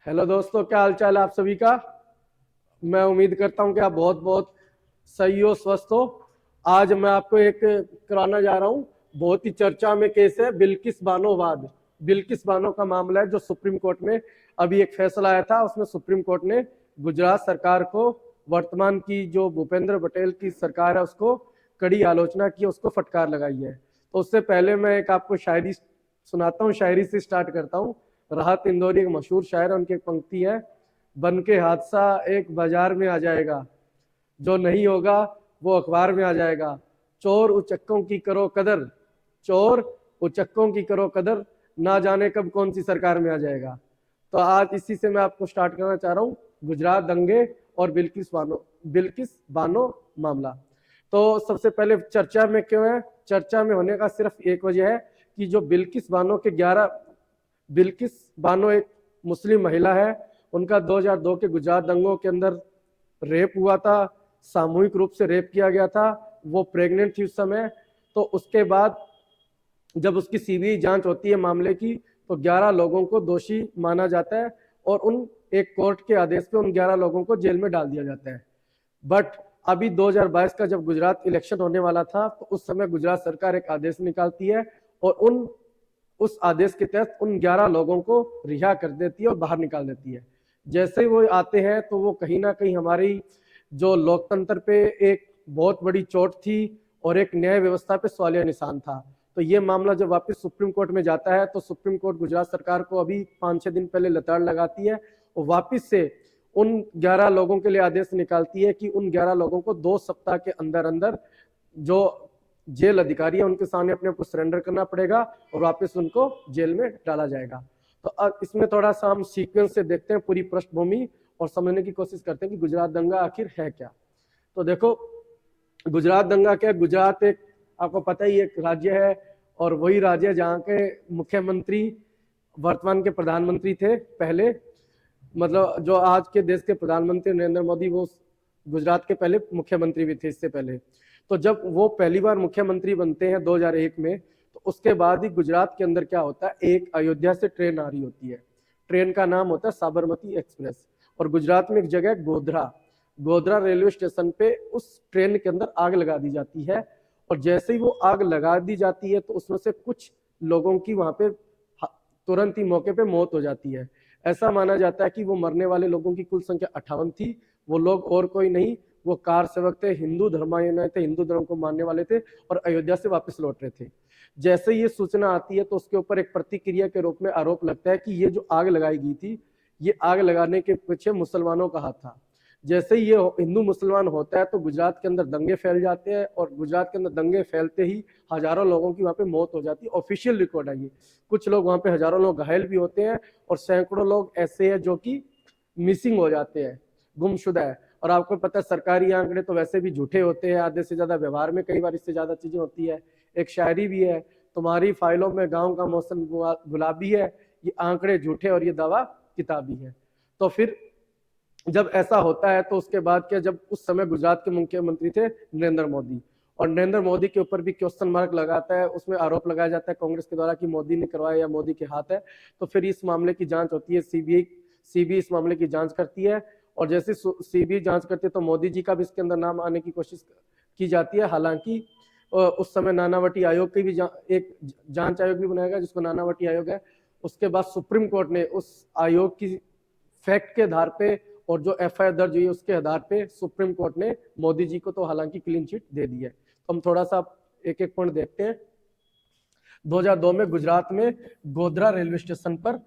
Hello दोस्तों, क्या हाल चाल है आप सभी का। मैं उम्मीद करता हूं कि आप बहुत बहुत सही हो, स्वस्थ हो। आज मैं आपको एक कराना जा रहा हूं। बहुत ही चर्चा में केस है बिल्किस बानो वाद। बिल्किस बानो का मामला है जो सुप्रीम कोर्ट में अभी एक फैसला आया था। उसमें सुप्रीम कोर्ट ने गुजरात सरकार को, वर्तमान की जो भूपेंद्र पटेल की सरकार है, उसको कड़ी आलोचना की, उसको फटकार लगाई है। तो उससे पहले मैं एक आपको शायरी सुनाता हूँ। शायरी से स्टार्ट करता हूँ। राहत इंदौरी एक मशहूर शायर है, उनकी एक पंक्ति है, बन के हादसा एक बाजार में आ जाएगा, जो नहीं होगा वो अखबार में आ जाएगा। चोर उचक्कों की करो कदर, चोर उचक्कों की करो कदर, ना जाने कब कौन सी सरकार में आ जाएगा। तो आज इसी से मैं आपको स्टार्ट करना चाह रहा हूँ, गुजरात दंगे और बिल्किस बानो मामला। तो सबसे पहले चर्चा में क्यों है? चर्चा में होने का सिर्फ एक वजह है कि जो बिल्किस बानो एक मुस्लिम महिला है। उनका 2002 के गुजरात दंगों के अंदर रेप हुआ था, सामूहिक रूप से रेप किया गया था। वो प्रेग्नेंट थी उस समय। तो उसके बाद जब उसकी सीबीआई जांच होती है मामले की, तो 11 लोगों को दोषी माना जाता है और उन एक कोर्ट के आदेश पे उन 11 लोगों को जेल में डाल दिया जाता है। बट अभी 2022 का जब गुजरात इलेक्शन होने वाला था, तो उस समय गुजरात सरकार एक आदेश निकालती है और उस आदेश के तहत उन 11 लोगों को रिहा कर देती है और बाहर निकाल देती है। जैसे ही वो आते हैं तो वो कहीं ना कहीं हमारी जो लोकतंत्र पे एक बहुत बड़ी चोट थी और एक न्याय व्यवस्था पे सवालिया निशान था। तो ये मामला जब वापस सुप्रीम कोर्ट में जाता है, तो सुप्रीम कोर्ट गुजरात सरकार को अभी 5-6 दिन पहले लताड़ लगाती है और वापस से उन 11 लोगों के लिए आदेश निकालती है कि उन 11 लोगों को 2 सप्ताह के अंदर अंदर जो जेल अधिकारी है उनके सामने अपने को सरेंडर करना पड़ेगा और वापस उनको जेल में डाला जाएगा। तो अब इसमें थोड़ा सा हम सीक्वेंस से देखते हैं पूरी पृष्ठभूमि और समझने की कोशिश करते हैं कि गुजरात दंगा आखिर है क्या। तो देखो, गुजरात दंगा क्या है। गुजरात एक, आपको पता ही, एक राज्य है और वही राज्य है जहाँ के मुख्यमंत्री वर्तमान के प्रधानमंत्री थे पहले। मतलब जो आज के देश के प्रधानमंत्री नरेंद्र मोदी, वो गुजरात के पहले मुख्यमंत्री भी थे इससे पहले। तो जब वो पहली बार मुख्यमंत्री बनते हैं 2001 में, तो उसके बाद ही गुजरात के अंदर क्या होता है, एक अयोध्या से ट्रेन आ रही होती है। ट्रेन का नाम होता है साबरमती एक्सप्रेस। और गुजरात में एक जगह है गोधरा, गोधरा रेलवे स्टेशन पे उस ट्रेन के अंदर आग लगा दी जाती है। और जैसे ही वो आग लगा दी जाती है, तो उसमें से कुछ लोगों की वहां पे तुरंत ही मौके पे मौत हो जाती है। ऐसा माना जाता है कि वो मरने वाले लोगों की कुल संख्या 58 थी। वो लोग और कोई नहीं, वो कार सेवक थे, हिंदू धर्मानुयायी थे, हिंदू धर्म को मानने वाले थे और अयोध्या से वापस लौट रहे थे। जैसे ये सूचना आती है, तो उसके ऊपर एक प्रतिक्रिया के रूप में आरोप लगता है कि ये जो आग लगाई गई थी, ये आग लगाने के पीछे मुसलमानों का हाथ था। जैसे ही ये हिंदू मुसलमान होता है, तो गुजरात के अंदर दंगे फैल जाते हैं और गुजरात के अंदर दंगे फैलते ही हजारों लोगों की वहां पे मौत हो जाती है। ऑफिशियल रिकॉर्ड है ये। कुछ लोग वहां पे, हजारों लोग घायल भी होते हैं और सैकड़ों लोग ऐसे हैं जो कि मिसिंग हो जाते हैं, गुमशुदा है। और आपको पता है सरकारी आंकड़े तो वैसे भी झूठे होते हैं, आधे से ज्यादा व्यवहार में कई बार इससे ज्यादा चीजें होती है। एक शायरी भी है, तुम्हारी फाइलों में गांव का मौसम गुलाबी है, ये आंकड़े झूठे और ये दवा किताबी है। तो फिर जब ऐसा होता है, तो उसके बाद क्या, जब उस समय गुजरात के मुख्यमंत्री थे नरेंद्र मोदी, और नरेंद्र मोदी के ऊपर भी क्वेश्चन मार्क लगाता है, उसमें आरोप लगाया जाता है कांग्रेस के द्वारा कि मोदी ने करवाया या मोदी के हाथ है। तो फिर इस मामले की जांच होती है, सीबीआई इस मामले की जांच करती है। और जैसे सीबीआई जांच करती है, तो मोदी जी का भी इसके अंदर नाम आने की कोशिश की जाती है। हालांकि उस समय नानावटी आयोग की भी एक जांच आयोग भी बनाया गया जिसको नानावटी आयोग है। उसके बाद सुप्रीम कोर्ट ने उस आयोग की फैक्ट के आधार पे और जो एफआईआर दर्ज हुई उसके आधार पे सुप्रीम कोर्ट ने मोदी जी को तो हालांकि क्लीन चिट दे दी है। तो हम थोड़ा सा एक एक पॉइंट देखते हैं। 2002 में गुजरात में गोधरा रेलवे स्टेशन पर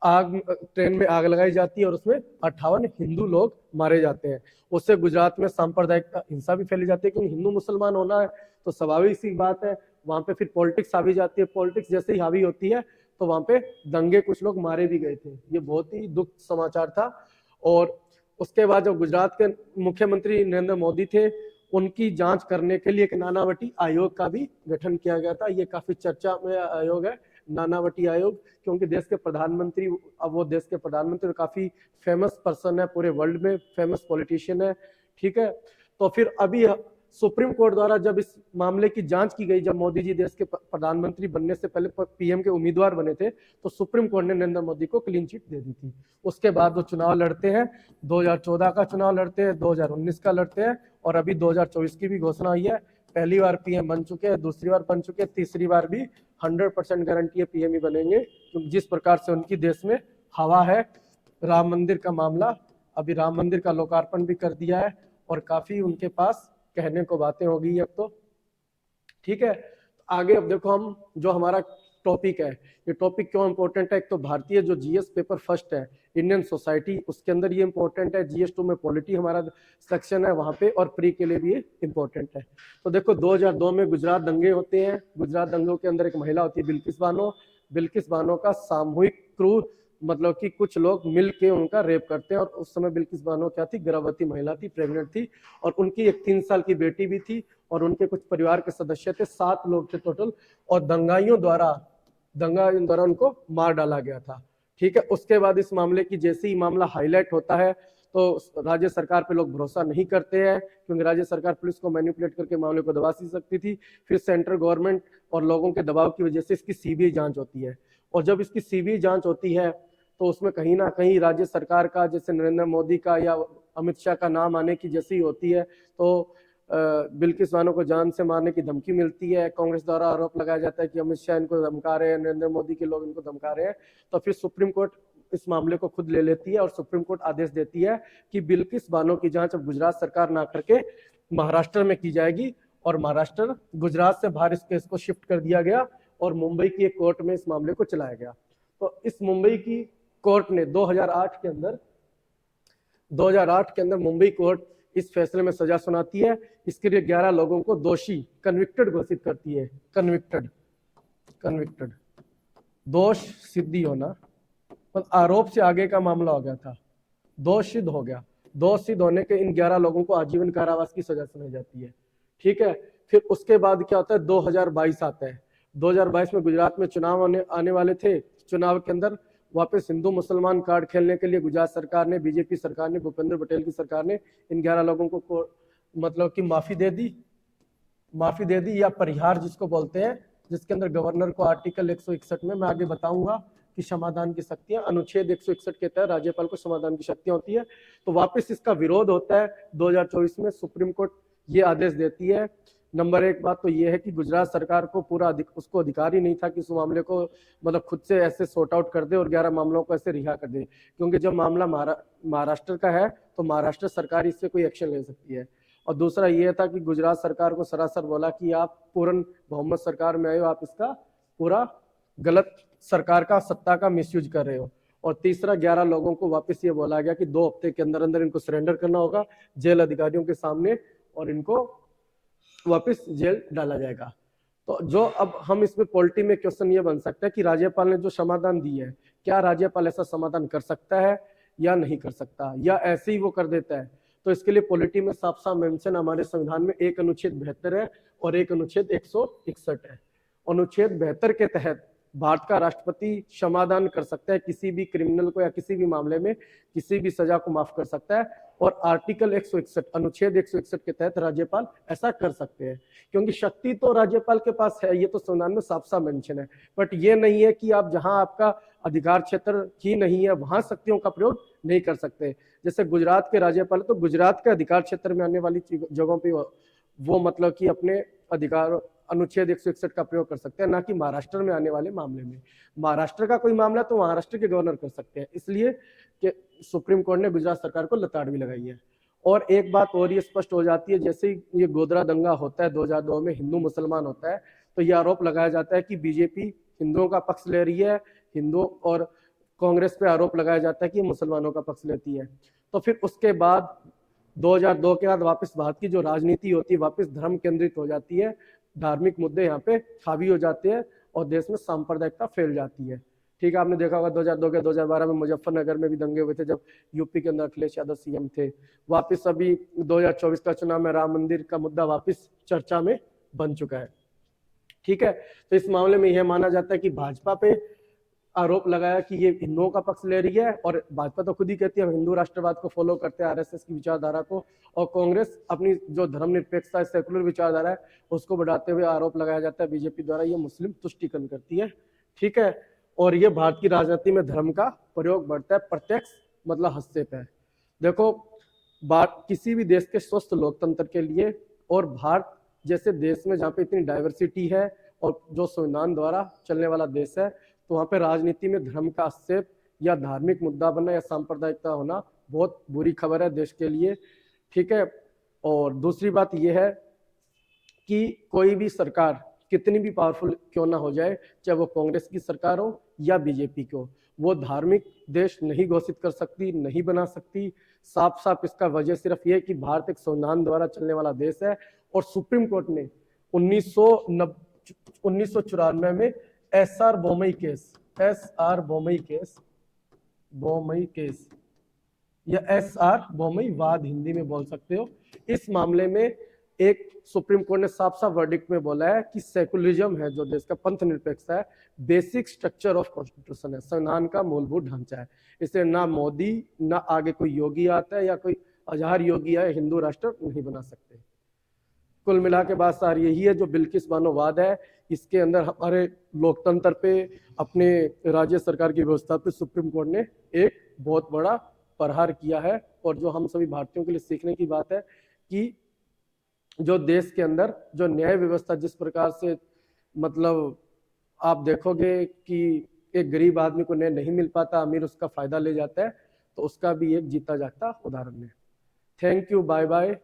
ट्रेन में आग लगाई जाती है और उसमें 58 हिंदू लोग मारे जाते हैं। उससे गुजरात में सांप्रदायिक हिंसा भी फैली जाती है, क्योंकि हिंदू मुसलमान होना है तो स्वाभाविक सी बात है, वहां पे फिर पॉलिटिक्स हावी जाती है। पॉलिटिक्स जैसे ही हावी होती है, तो वहां पे दंगे, कुछ लोग मारे भी गए थे। ये बहुत ही दुख समाचार था। और उसके बाद जो गुजरात के मुख्यमंत्री नरेंद्र मोदी थे, उनकी जांच करने के लिए एक नानावटी आयोग का भी गठन किया गया था। ये काफी चर्चा में आयोग है, नानावटी आयोग, क्योंकि देश के प्रधानमंत्री, अब वो देश के प्रधानमंत्री काफी फेमस पर्सन है, पूरे वर्ल्ड में फेमस पॉलिटिशियन है। ठीक है। तो फिर अभी सुप्रीम कोर्ट द्वारा जब इस मामले की जांच की गई, जब मोदी जी देश के प्रधानमंत्री बनने से पहले पीएम के उम्मीदवार बने थे, तो सुप्रीम कोर्ट ने नरेंद्र मोदी को क्लीन चिट दे दी थी। उसके बाद वो चुनाव लड़ते हैं, 2014 का चुनाव लड़ते हैं, 2019 का लड़ते हैं, और अभी 2024 की भी घोषणा हुई है। पहली बार पीएम बन चुके हैं, दूसरी बार बन चुके हैं, तीसरी बार भी 100% गारंटी है पीएम ही बनेंगे, क्योंकि जिस प्रकार से उनकी देश में हवा है। राम मंदिर का मामला, अभी राम मंदिर का लोकार्पण भी कर दिया है, और काफी उनके पास कहने को बातें हो गई अब तो। ठीक है, आगे अब देखो हम जो हमारा टॉपिक है, ये टॉपिक क्यों इंपॉर्टेंट है। एक तो भारतीय जो जीएस पेपर फर्स्ट है, इंडियन सोसाइटी, उसके अंदर ये इंपॉर्टेंट है। जीएस 2 में पॉलिटी हमारा सेक्शन है वहां पे, और प्री के लिए भी ये इंपॉर्टेंट है। तो देखो 2002 में गुजरात दंगे होते हैं। गुजरात दंगों के अंदर एक महिला होती है बिल्किस बानो। बिल्किस बानो का सामूहिक क्रूर, मतलब कि कुछ लोग मिल के उनका रेप करते हैं, और उस समय बिल्किस बानो क्या थी, गर्भवती महिला थी, प्रेग्नेंट थी, और उनकी एक 3 साल की बेटी भी थी, और उनके कुछ परिवार के सदस्य थे, 7 लोग थे टोटल, और दंगाइयों द्वारा उनको मार डाला गया था। ठीक है, उसके बाद इस मामले की जैसे ही मामला हाईलाइट होता है, तो राज्य सरकार पे लोग भरोसा नहीं करते हैं, क्योंकि राज्य सरकार पुलिस को मैनिपुलेट करके मामले को दबा सकती थी। फिर सेंट्रल गवर्नमेंट और लोगों के दबाव की वजह से इसकी सीबीआई जांच होती है, और जब इसकी सीबीआई जांच होती है तो उसमें कहीं ना कहीं राज्य सरकार का, जैसे नरेंद्र मोदी का या अमित शाह का नाम आने की जैसी होती है, तो बिल्किस बानो को जान से मारने की धमकी मिलती है। कांग्रेस द्वारा आरोप लगाया जाता है कि अमित शाह इनको धमका रहे हैं, नरेंद्र मोदी के लोग इनको धमका रहे हैं। तो फिर सुप्रीम कोर्ट इस मामले को खुद ले लेती है, और सुप्रीम कोर्ट आदेश देती है कि बिल्किस बानो की जांच अब गुजरात सरकार ना करके महाराष्ट्र में की जाएगी, और महाराष्ट्र, गुजरात से बाहर इस केस को शिफ्ट कर दिया गया, और मुंबई की एक कोर्ट में इस मामले को चलाया गया। तो इस मुंबई की कोर्ट ने 2008 के अंदर मुंबई कोर्ट इस फैसले में सजा सुनाती है। इसके लिए 11 लोगों को दोषी, कन्विक्टेड घोषित करती है। कन्विक्टेड, दोष सिद्धि होना, मतलब आरोप से आगे का मामला हो गया था, दोष सिद्ध हो गया। दोष सिद्ध होने के इन 11 लोगों को आजीवन कारावास की सजा सुनाई जाती है। ठीक है, फिर उसके बाद क्या होता है, 2022 आता है। 2022 में गुजरात में चुनाव आने वाले थे। चुनाव के अंदर वापस हिंदू मुसलमान कार्ड खेलने के लिए गुजरात सरकार ने, बीजेपी सरकार ने, भूपेंद्र पटेल की सरकार ने इन 11 लोगों को मतलब कि माफी दे दी, या परिहार जिसको बोलते हैं, जिसके अंदर गवर्नर को आर्टिकल 161 में, मैं आगे बताऊंगा कि समाधान की शक्तियां, अनुच्छेद 161 के तहत राज्यपाल को समाधान की शक्तियां होती है। तो वापस इसका विरोध होता है 2024 में। सुप्रीम कोर्ट ये आदेश देती है। नंबर 1 बात तो ये है कि गुजरात सरकार को उसको अधिकार ही नहीं था कि उस मामले को मतलब खुद से ऐसे सॉर्ट आउट कर दे और 11 मामलों को ऐसे रिहा कर दे, क्योंकि जब मामला महाराष्ट्र का है तो महाराष्ट्र सरकार इससे कोई एक्शन ले सकती है। और दूसरा ये था कि गुजरात सरकार को सरासर बोला कि आप पूर्ण बहुमत सरकार में आए हो, आप इसका पूरा गलत सरकार का सत्ता का मिसयूज कर रहे हो। और तीसरा 11 लोगों को वापस ये बोला गया कि 2 हफ्ते के अंदर अंदर इनको सरेंडर करना होगा जेल अधिकारियों के सामने, और इनको वापस जेल डाला जाएगा। तो जो अब हम इसमें पॉलिटी में क्वेश्चन ये बन सकता है कि राज्यपाल ने जो समाधान दी है, क्या राज्यपाल ऐसा समाधान कर सकता है या नहीं कर सकता, या ऐसे ही वो कर देता है। तो इसके लिए पॉलिटी में साफ साफ मेंशन हमारे संविधान में एक अनुच्छेद 72 है और एक अनुच्छेद 161 है। अनुच्छेद 72 के तहत भारत का राष्ट्रपति समाधान कर सकता है, किसी भी क्रिमिनल को या किसी भी मामले में किसी भी सजा को माफ कर सकता है। और आर्टिकल 161 अनुच्छेद 161 के तहत राज्यपाल ऐसा कर सकते हैं, क्योंकि शक्ति तो राज्यपाल के पास है, ये तो संविधान में साफ साफ मेंशन है। बट ये नहीं है कि आप जहां आपका अधिकार क्षेत्र ही नहीं है वहां शक्तियों का प्रयोग नहीं कर सकते। जैसे गुजरात के राज्यपाल तो गुजरात के अधिकार क्षेत्र में आने वाली जगहों पे वो मतलब कि अपने अधिकार अनुच्छेद 161 का प्रयोग कर सकते हैं, ना कि महाराष्ट्र में आने वाले मामले में। महाराष्ट्र का कोई मामला तो महाराष्ट्र के गवर्नर कर सकते हैं, इसलिए कि सुप्रीम कोर्ट ने गुजरात सरकार को लताड़ भी लगाई है। और एक बात और ये स्पष्ट हो जाती है, जैसे ये गोधरा दंगा होता है 2002 में, हिंदू मुसलमान होता है, तो ये आरोप लगाया जाता है कि बीजेपी हिंदुओं का पक्ष ले रही है, हिंदुओं, और कांग्रेस पे आरोप लगाया जाता है कि मुसलमानों का पक्ष लेती है। तो फिर उसके बाद 2002 के बाद वापस भारत की जो राजनीति होती है वापस धर्म केंद्रित हो जाती है, धार्मिक मुद्दे यहाँ पे हावी हो जाते हैं और देश में सांप्रदायिकता फैल जाती है। ठीक है, आपने देखा होगा 2002 के 2012 में मुजफ्फरनगर में भी दंगे हुए थे जब यूपी के अंदर अखिलेश यादव सीएम थे। वापस अभी 2024 का चुनाव में राम मंदिर का मुद्दा वापस चर्चा में बन चुका है। ठीक है, तो इस मामले में यह माना जाता है कि भाजपा पे आरोप लगाया कि ये हिंदुओं का पक्ष ले रही है, और भाजपा तो खुद ही कहती है हम हिंदू राष्ट्रवाद को फॉलो करते हैं, आरएसएस की विचारधारा को, और कांग्रेस अपनी जो धर्मनिरपेक्षता सेकुलर विचारधारा है उसको बढ़ाते हुए आरोप लगाया जाता है बीजेपी द्वारा ये मुस्लिम तुष्टिकरण करती है। ठीक है, और ये भारत की राजनीति में धर्म का प्रयोग बढ़ता है, प्रत्यक्ष मतलब हस्तक्षेप है। देखो, किसी भी देश के स्वस्थ लोकतंत्र के लिए, और भारत जैसे देश में जहाँ पे इतनी डाइवर्सिटी है और जो संविधान द्वारा चलने वाला देश है, तो वहाँ पे राजनीति में धर्म का हस्तक्षेप या धार्मिक मुद्दा बनना या सांप्रदायिकता होना बहुत बुरी खबर है देश के लिए। ठीक है, और दूसरी बात यह है कि कोई भी सरकार कितनी भी पावरफुल क्यों ना हो जाए, चाहे वो कांग्रेस की सरकार हो या बीजेपी की हो, वो धार्मिक देश नहीं घोषित कर सकती, नहीं बना सकती। साफ साफ इसका वजह सिर्फ ये कि भारत एक संविधान द्वारा चलने वाला देश है, और सुप्रीम कोर्ट ने 1994 में एसआर बोमई केस या एसआर बोमई वाद हिंदी में बोल सकते हो, इस मामले में एक सुप्रीम कोर्ट ने साफ साफ वर्डिक्ट में बोला है कि सेकुलरिज्म है जो देश का पंथ निरपेक्षता है, बेसिक स्ट्रक्चर ऑफ कॉन्स्टिट्यूशन है, संविधान का मूलभूत ढांचा है। इसे ना मोदी ना आगे कोई योगी आता है या कोई अजहर योगी है हिंदू राष्ट्र नहीं बना सकते। कुल मिला के बात सारी यही है, जो बिल्किस बानो वाद है, इसके अंदर हमारे लोकतंत्र पे, अपने राज्य सरकार की व्यवस्था पे सुप्रीम कोर्ट ने एक बहुत बड़ा प्रहार किया है। और जो हम सभी भारतीयों के लिए सीखने की बात है कि जो देश के अंदर जो न्याय व्यवस्था जिस प्रकार से, मतलब आप देखोगे कि एक गरीब आदमी को न्याय नहीं मिल पाता, अमीर उसका फायदा ले जाता है, तो उसका भी एक जीता जागता उदाहरण है। Thank you, bye bye.